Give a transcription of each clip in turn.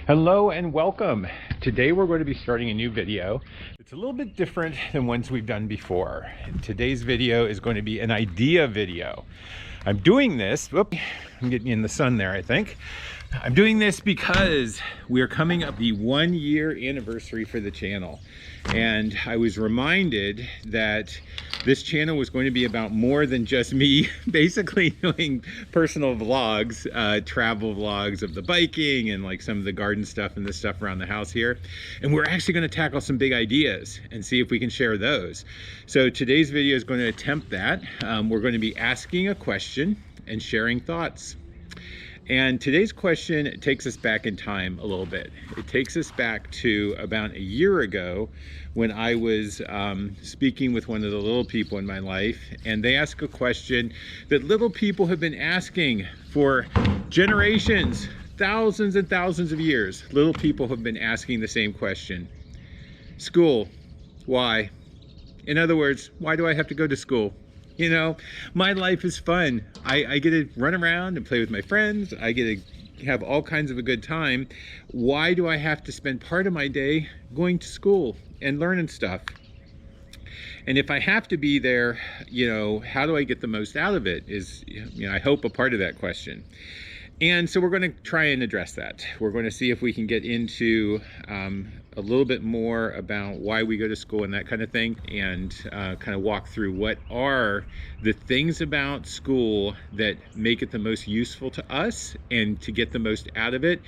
Hello and welcome. Today we're going to be starting a new video. It's a little bit different than ones we've done before. Today's video is going to be an idea video. I'm doing this, I'm getting in the sun there, I think. I'm doing this because we're coming up the 1-year anniversary for the channel. And I was reminded that this channel was going to be about more than just me basically doing personal vlogs, travel vlogs of the biking and like some of the garden stuff and the stuff around the house here. And we're actually going to tackle some big ideas and see if we can share those. So today's video is going to attempt that. We're going to be asking a question and sharing thoughts. And today's question takes us back in time a little bit. It takes us back to about a year ago when I was speaking with one of the little people in my life, and they asked a question that little people have been asking for generations, thousands and thousands of years. Little people have been asking the same question. School, why? In other words, why do I have to go to school? You know, my life is fun. I get to run around and play with my friends. I get to have all kinds of a good time. Why do I have to spend part of my day going to school and learning stuff? And if I have to be there, you know, how do I get the most out of it is, you know, I hope a part of that question. And so we're going to try and address that. We're going to see if we can get into a little bit more about why we go to school and that kind of thing, and kind of walk through what are the things about school that make it the most useful to us and to get the most out of it.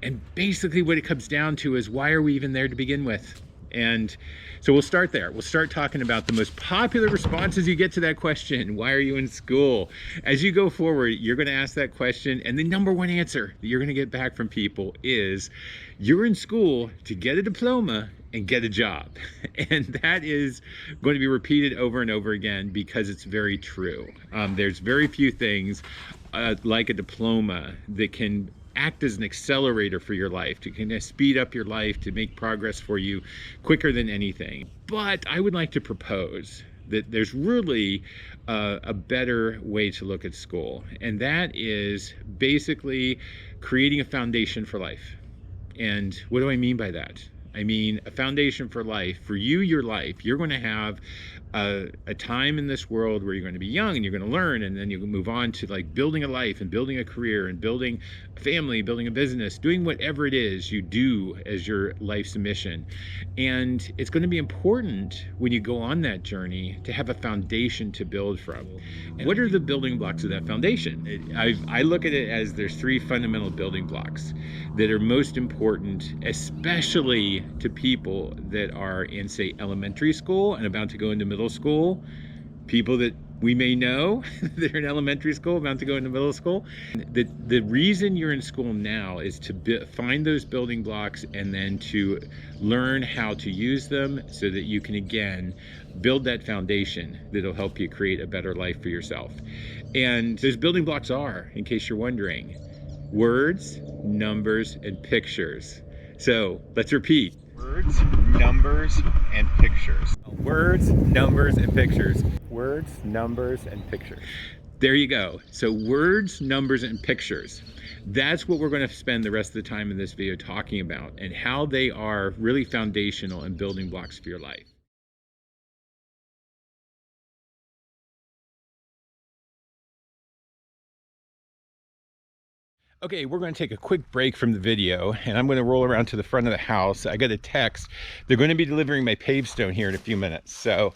And basically what it comes down to is, why are we even there to begin with? And so we'll start there. We'll start talking about the most popular responses you get to that question. Why are you in school? As you go forward, you're going to ask that question, and the number one answer that you're going to get back from people is, you're in school to get a diploma and get a job. And that is going to be repeated over and over again because it's very true. There's very few things like a diploma that can act as an accelerator for your life, to kind of speed up your life, to make progress for you quicker than anything. But I would like to propose that there's really a better way to look at school, and that is basically creating a foundation for life. And what do I mean by that? I mean a foundation for life. For you, your life, you're going to have a time in this world where you're going to be young and you're going to learn, and then you can move on to like building a life and building a career and building a family, building a business, doing whatever it is you do as your life's mission. And it's going to be important when you go on that journey to have a foundation to build from. And what are the building blocks of that foundation? I look at it as there's 3 fundamental building blocks that are most important, especially to people that are in, say, elementary school and about to go into middle school, people that we may know that are in elementary school about to go into middle school. The reason you're in school now is to find those building blocks and then to learn how to use them so that you can again build that foundation that'll help you create a better life for yourself. And those building blocks are, in case you're wondering, words, numbers, and pictures. So let's repeat. Words, numbers, and pictures. Words, numbers, and pictures. Words, numbers, and pictures. There you go. So words, numbers, and pictures. That's what we're going to spend the rest of the time in this video talking about, and how they are really foundational and building blocks for your life. Okay, we're going to take a quick break from the video, and I'm going to roll around to the front of the house. I got a text. They're going to be delivering my pavestone here in a few minutes. So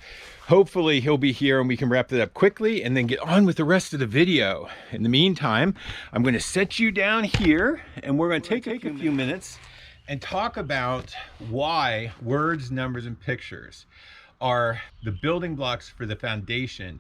hopefully he'll be here and we can wrap that up quickly and then get on with the rest of the video. In the meantime, I'm going to set you down here, and we're going to take a few minutes and talk about why words, numbers, and pictures are the building blocks for the foundation.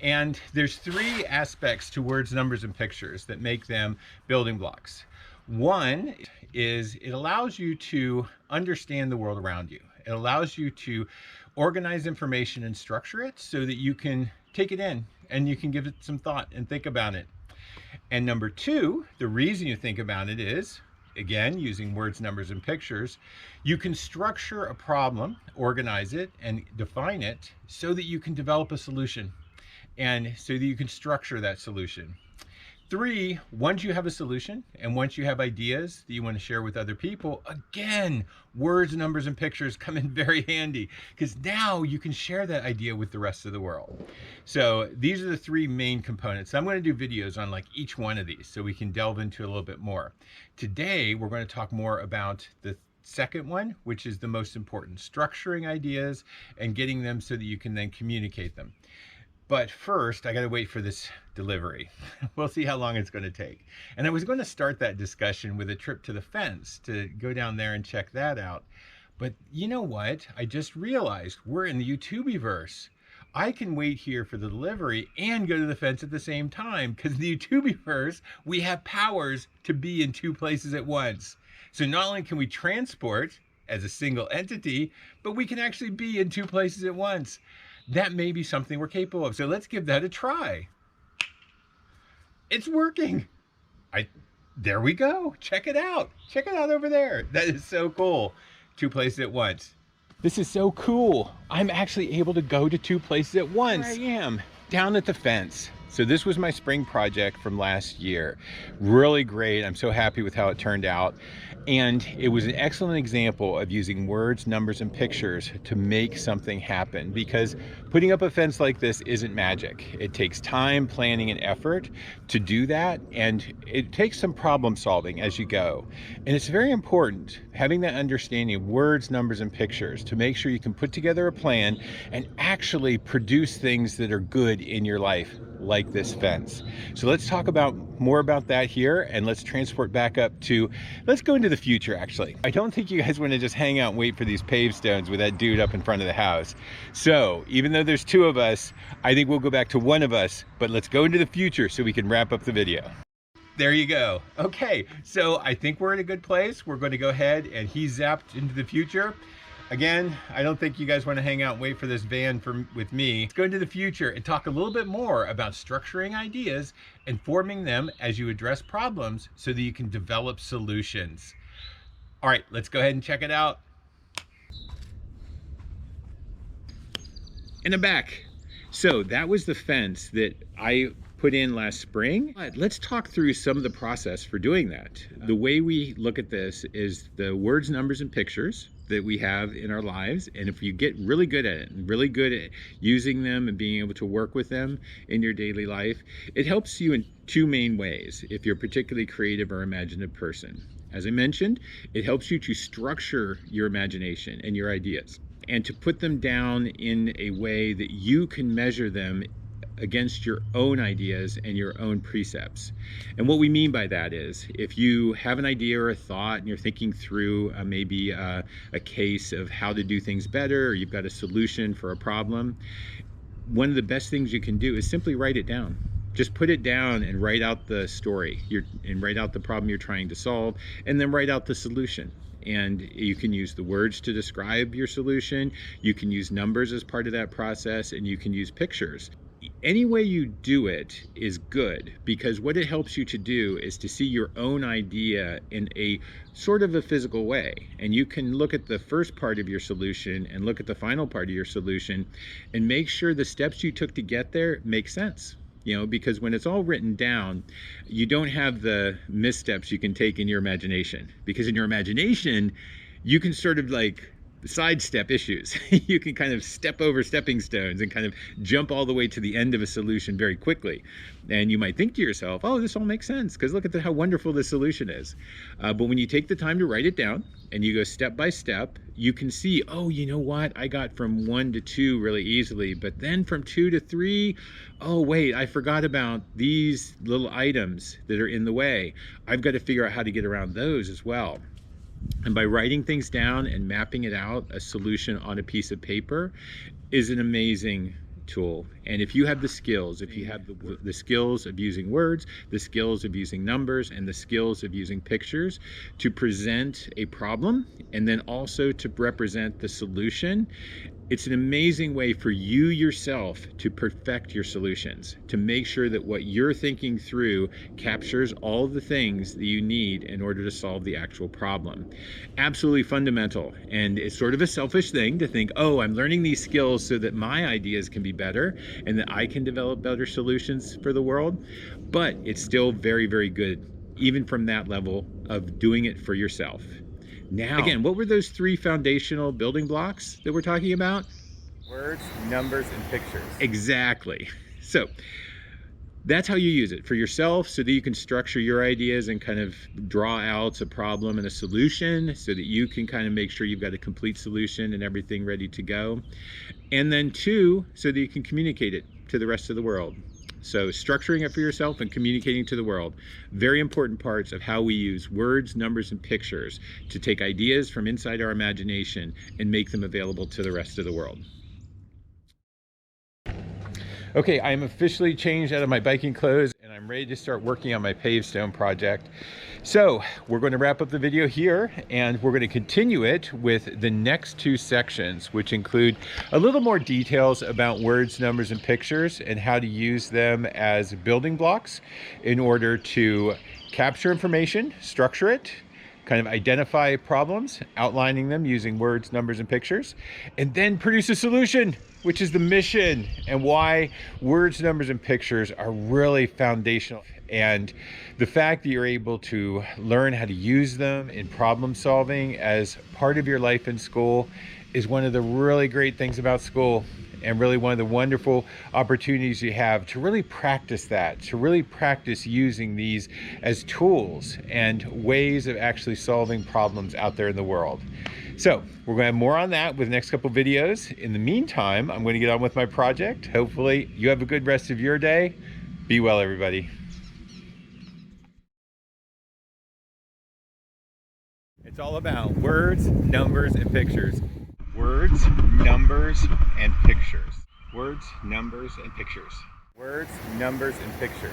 And there's 3 aspects to words, numbers, and pictures that make them building blocks. One is it allows you to understand the world around you. It allows you to organize information and structure it so that you can take it in and you can give it some thought and think about it. And number 2, the reason you think about it is, again, using words, numbers, and pictures, you can structure a problem, organize it, and define it so that you can develop a solution. And so that you can structure that solution. 3, once you have a solution and once you have ideas that you want to share with other people, again, words, numbers, and pictures come in very handy because now you can share that idea with the rest of the world. So these are the 3 main components. I'm going to do videos on like each one of these so we can delve into a little bit more. Today, we're going to talk more about the second one, which is the most important, structuring ideas and getting them so that you can then communicate them. But first, I got to wait for this delivery. We'll see how long it's going to take. And I was going to start that discussion with a trip to the fence to go down there and check that out. But you know what? I just realized we're in the YouTubeverse. I can wait here for the delivery and go to the fence at the same time because in the YouTubeverse, we have powers to be in 2 places at once. So not only can we transport as a single entity, but we can actually be in 2 places at once. That may be something we're capable of. So let's give that a try. It's working. There we go. Check it out. Check it out over there. That is so cool. 2 places at once. This is so cool. I'm actually able to go to 2 places at once. Here I am down at the fence. So this was my spring project from last year. Really great. I'm so happy with how it turned out. And it was an excellent example of using words, numbers, and pictures to make something happen, because putting up a fence like this isn't magic. It takes time, planning, and effort to do that, and it takes some problem solving as you go. And it's very important having that understanding of words, numbers, and pictures to make sure you can put together a plan and actually produce things that are good in your life, like this fence. So let's talk more about that here, and let's transport back up to, let's go into the future actually. I don't think you guys want to just hang out and wait for these paved stones with that dude up in front of the house. So even though there's 2 of us, I think we'll go back to 1 of us, but let's go into the future so we can wrap up the video. There you go. Okay, so I think we're in a good place. We're going to go ahead and he's zapped into the future. Again, I don't think you guys want to hang out and wait for this van with me. Let's go into the future and talk a little bit more about structuring ideas and forming them as you address problems so that you can develop solutions. All right, let's go ahead and check it out. And I'm back. So that was the fence that I put in last spring. But let's talk through some of the process for doing that. The way we look at this is the words, numbers, and pictures that we have in our lives, and if you get really good at it and really good at using them and being able to work with them in your daily life, it helps you in 2 main ways if you're a particularly creative or imaginative person. As I mentioned, it helps you to structure your imagination and your ideas and to put them down in a way that you can measure them against your own ideas and your own precepts. And what we mean by that is, if you have an idea or a thought and you're thinking through maybe a case of how to do things better, or you've got a solution for a problem, one of the best things you can do is simply write it down. Just put it down and write out the story and write out the problem you're trying to solve, and then write out the solution. And you can use the words to describe your solution, you can use numbers as part of that process, and you can use pictures. Any way you do it is good, because what it helps you to do is to see your own idea in a sort of a physical way. And you can look at the first part of your solution and look at the final part of your solution and make sure the steps you took to get there make sense. You know, because when it's all written down, you don't have the missteps you can take in your imagination. Because in your imagination, you can sort of like sidestep issues. You can kind of step over stepping stones and kind of jump all the way to the end of a solution very quickly. And you might think to yourself, oh, this all makes sense because look at how wonderful this solution is. But when you take the time to write it down and you go step by step, you can see, oh, you know what? I got from 1 to 2 really easily, but then from 2 to 3, oh, wait, I forgot about these little items that are in the way. I've got to figure out how to get around those as well. And by writing things down and mapping it out, a solution on a piece of paper is an amazing tool. And if you have the skills, if you have the skills of using words, the skills of using numbers, and the skills of using pictures to present a problem, and then also to represent the solution, It's an amazing way for you yourself to perfect your solutions, to make sure that what you're thinking through captures all the things that you need in order to solve the actual problem. Absolutely fundamental. And it's sort of a selfish thing to think, oh, I'm learning these skills so that my ideas can be better and that I can develop better solutions for the world. But it's still very, very good, even from that level of doing it for yourself. Now, again, what were those 3 foundational building blocks that we're talking about? Words, numbers, and pictures. Exactly. So that's how you use it for yourself, so that you can structure your ideas and kind of draw out a problem and a solution, so that you can kind of make sure you've got a complete solution and everything ready to go. And then 2, so that you can communicate it to the rest of the world. So structuring it for yourself and communicating to the world, very important parts of how we use words, numbers, and pictures to take ideas from inside our imagination and make them available to the rest of the world. Okay, I'm officially changed out of my biking clothes and I'm ready to start working on my paved stone project. So we're going to wrap up the video here and we're going to continue it with the next 2 sections, which include a little more details about words, numbers, and pictures and how to use them as building blocks in order to capture information, structure it, kind of identify problems, outlining them using words, numbers, and pictures, and then produce a solution, which is the mission and why words, numbers, and pictures are really foundational. And the fact that you're able to learn how to use them in problem solving as part of your life in school is one of the really great things about school, and really one of the wonderful opportunities you have to really practice that, to really practice using these as tools and ways of actually solving problems out there in the world. So we're going to have more on that with the next couple videos. In the meantime, I'm going to get on with my project. Hopefully you have a good rest of your day. Be well, everybody. It's all about words, numbers, and pictures. Words, numbers, and pictures. Words, numbers, and pictures. Words, numbers, and pictures.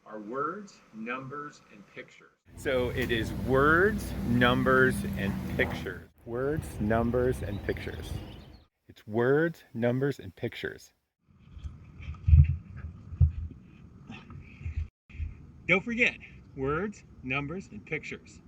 Are words, numbers, and pictures. So it is words, numbers, and pictures. Words, numbers, and pictures. It's words, numbers, and pictures. Don't forget, words, numbers, and pictures.